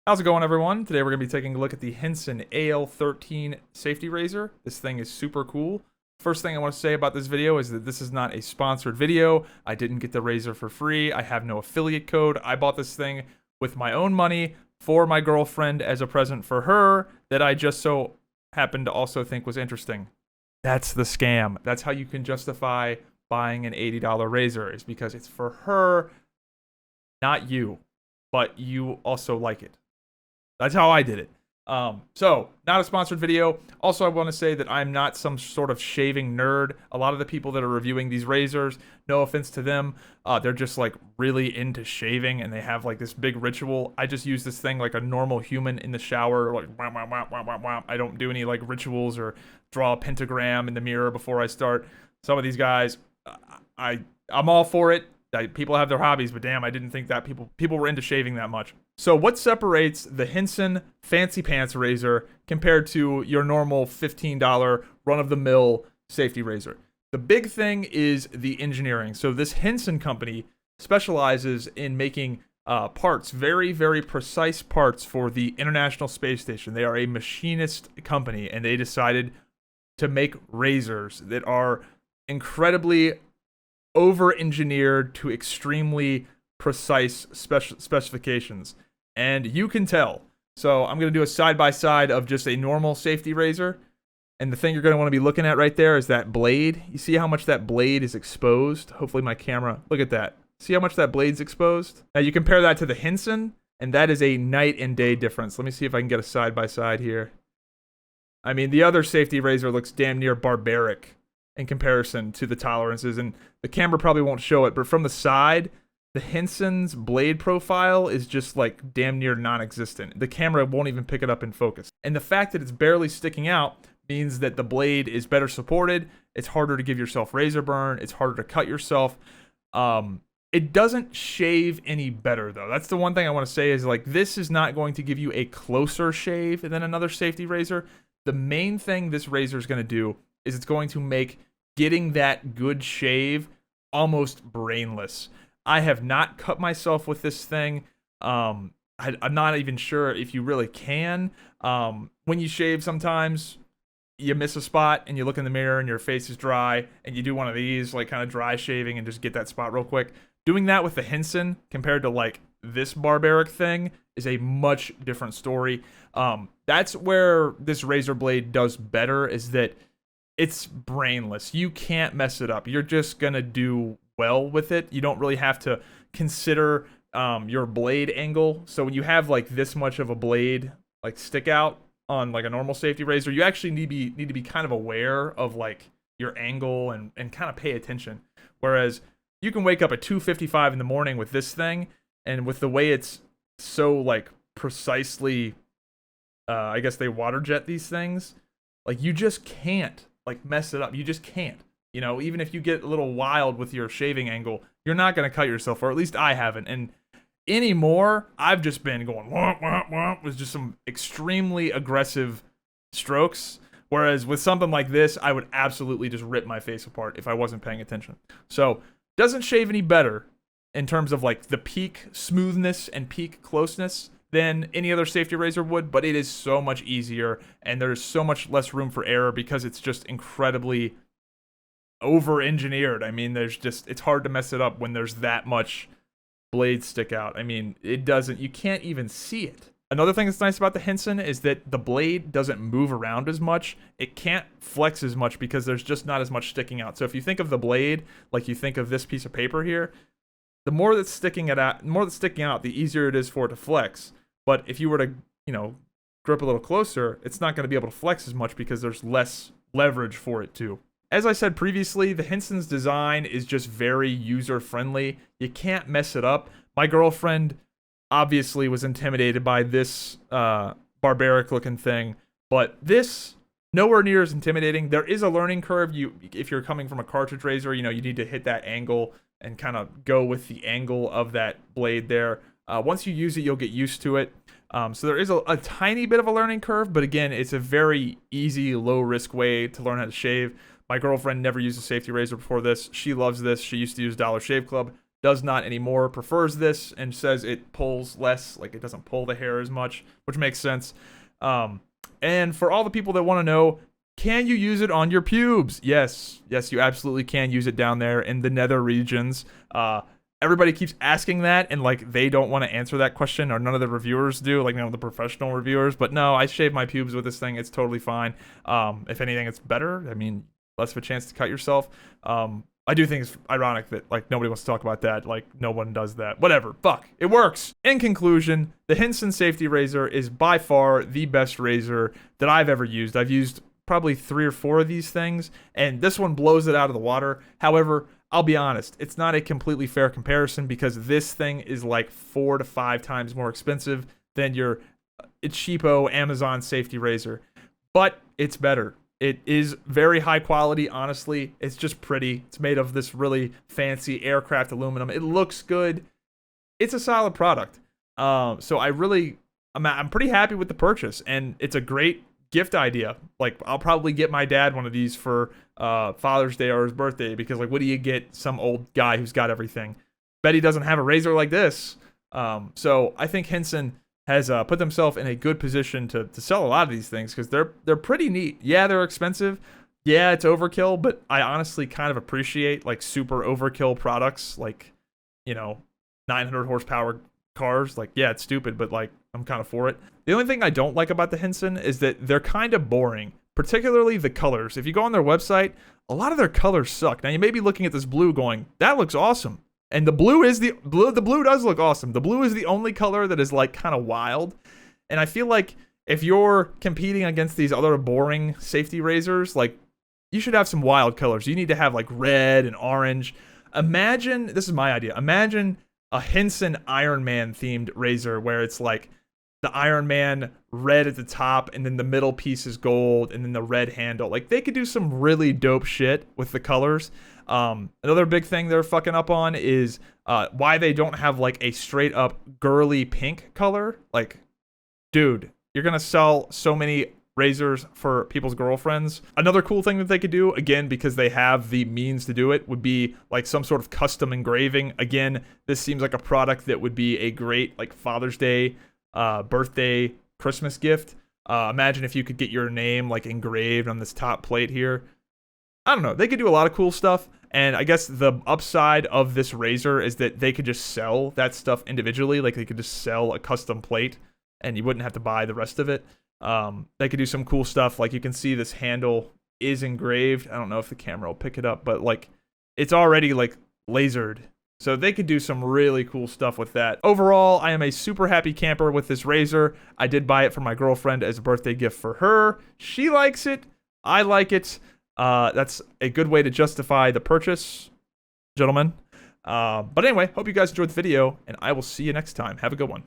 How's it going, everyone? Today we're going to be taking a look at the Henson AL13 safety razor. This thing is super cool. First thing I want to say about this video is that this is not a sponsored video. I didn't get the razor for free. I have no affiliate code. I bought this thing with my own money for my girlfriend as a present for her that I just so happened to also think was interesting. That's the scam. That's how you can justify buying an $80 razor, is because it's for her, not you, but you also like it. That's how I did it. So, not a sponsored video. Also, I want to say that I'm not some sort of shaving nerd. A lot of the people that are reviewing these razors, no offense to them, they're just like really into shaving and they have like this big ritual. I just use this thing like a normal human in the shower, like wah, wah, wah, wah, wah, wah. I don't do any like rituals or draw a pentagram in the mirror before I start. Some of these guys, I'm all for it. People have their hobbies, but damn, I didn't think that people were into shaving that much. So what separates the Henson Fancy Pants razor compared to your normal $15 run-of-the-mill safety razor? The big thing is the engineering. So this Henson company specializes in making parts, very, very precise parts for the International Space Station. They are a machinist company, and they decided to make razors that are incredibly over-engineered to extremely precise specifications. And you can tell. So I'm going to do a side-by-side of just a normal safety razor. And the thing you're going to want to be looking at right there is that blade. You see how much that blade is exposed? Hopefully my camera, look at that. See how much that blade's exposed? Now you compare that to the Henson, and that is a night and day difference. Let me see if I can get a side-by-side here. I mean, the other safety razor looks damn near barbaric in comparison to the tolerances, and the camera probably won't show it, but from the side, the Henson's blade profile is just like damn near non-existent. The camera won't even pick it up in focus. And the fact that it's barely sticking out means that the blade is better supported. It's harder to give yourself razor burn. It's harder to cut yourself. It doesn't shave any better, though. That's the one thing I want to say is, like, this is not going to give you a closer shave than another safety razor. The main thing this razor is going to do is it's going to make getting that good shave almost brainless. I have not cut myself with this thing. I'm not even sure if you really can. When you shave, sometimes you miss a spot and you look in the mirror and your face is dry and you do one of these, like kind of dry shaving and just get that spot real quick. Doing that with the Henson compared to like this barbaric thing is a much different story. That's where this razor blade does better, is that it's brainless. You can't mess it up. You're just gonna do well with it. You don't really have to consider your blade angle. So when you have like this much of a blade like stick out on like a normal safety razor, you actually need to be kind of aware of like your angle and kind of pay attention. Whereas you can wake up at 2:55 in the morning with this thing, and with the way it's so like precisely, I guess they water jet these things, like you just can't like mess it up. You just can't. You know, even if you get a little wild with your shaving angle, you're not going to cut yourself, or at least I haven't. And anymore, I've just been going womp, womp, womp, with just some extremely aggressive strokes. Whereas with something like this, I would absolutely just rip my face apart if I wasn't paying attention. So, doesn't shave any better in terms of like the peak smoothness and peak closeness than any other safety razor would, but it is so much easier and there's so much less room for error because it's just incredibly over-engineered. I mean, it's hard to mess it up when there's that much blade stick out. I mean, you can't even see it. Another thing that's nice about the Henson is that the blade doesn't move around as much. It can't flex as much because there's just not as much sticking out. So if you think of the blade like you think of this piece of paper here, the more that's sticking out, the easier it is for it to flex. But if you were to, grip a little closer, it's not going to be able to flex as much because there's less leverage for it to. As I said previously, the Henson's design is just very user-friendly. You can't mess it up. My girlfriend obviously was intimidated by this barbaric-looking thing, but this, nowhere near as intimidating. There is a learning curve. If you're coming from a cartridge razor, you need to hit that angle and kind of go with the angle of that blade there. Once you use it, you'll get used to it. So there is a tiny bit of a learning curve, but again, it's a very easy, low-risk way to learn how to shave. My girlfriend never used a safety razor before this. She loves this. She used to use Dollar Shave Club. does not anymore, prefers this and says it pulls less, like it doesn't pull the hair as much, which makes sense. And for all the people that want to know, can you use it on your pubes? Yes, you absolutely can use it down there in the nether regions. Everybody keeps asking that, and like they don't want to answer that question, or none of the reviewers do, like the professional reviewers. But no, I shave my pubes with this thing. It's totally fine. If anything, it's better. I mean, less of a chance to cut yourself. I do think it's ironic that like nobody wants to talk about that. Like no one does that. Whatever. Fuck. It works. In conclusion, the Henson safety razor is by far the best razor that I've ever used. I've used probably 3 or 4 of these things, and this one blows it out of the water. However, I'll be honest, it's not a completely fair comparison because this thing is like 4 to 5 times more expensive than your cheapo Amazon safety razor. But it's better. It is very high quality, honestly. It's just pretty. It's made of this really fancy aircraft aluminum. It looks good. It's a solid product. So I'm pretty happy with the purchase, and it's a great gift idea. Like, I'll probably get my dad one of these for Father's Day or his birthday, because like, what do you get some old guy who's got everything? Bet he doesn't have a razor like this. So I think Henson has put themselves in a good position to sell a lot of these things, because they're pretty neat. Yeah, they're expensive. Yeah, it's overkill, but I honestly kind of appreciate like super overkill products, like, 900 horsepower cars. Like, yeah, it's stupid, but like, I'm kind of for it. The only thing I don't like about the Henson is that they're kind of boring, particularly the colors. If you go on their website, a lot of their colors suck. Now, you may be looking at this blue going, that looks awesome. And the blue does look awesome. The blue is the only color that is like kind of wild. And I feel like if you're competing against these other boring safety razors, like, you should have some wild colors. You need to have like red and orange. Imagine, this is my idea, imagine a Henson Iron Man themed razor where it's like the Iron Man red at the top, and then the middle piece is gold, and then the red handle. Like, they could do some really dope shit with the colors. Another big thing they're fucking up on is why they don't have like a straight up girly pink color. Like, dude, you're gonna sell so many razors for people's girlfriends. Another cool thing that they could do, again, because they have the means to do it, would be like some sort of custom engraving. Again, this seems like a product that would be a great like Father's Day, birthday, Christmas gift. Imagine if you could get your name like engraved on this top plate here. I don't know. They could do a lot of cool stuff. And I guess the upside of this razor is that they could just sell that stuff individually. Like, they could just sell a custom plate and you wouldn't have to buy the rest of it. They could do some cool stuff. Like, you can see this handle is engraved. I don't know if the camera will pick it up, but like, it's already like lasered. So they could do some really cool stuff with that. Overall, I am a super happy camper with this razor. I did buy it for my girlfriend as a birthday gift for her. She likes it. I like it. That's a good way to justify the purchase, gentlemen. But anyway, hope you guys enjoyed the video, and I will see you next time. Have a good one.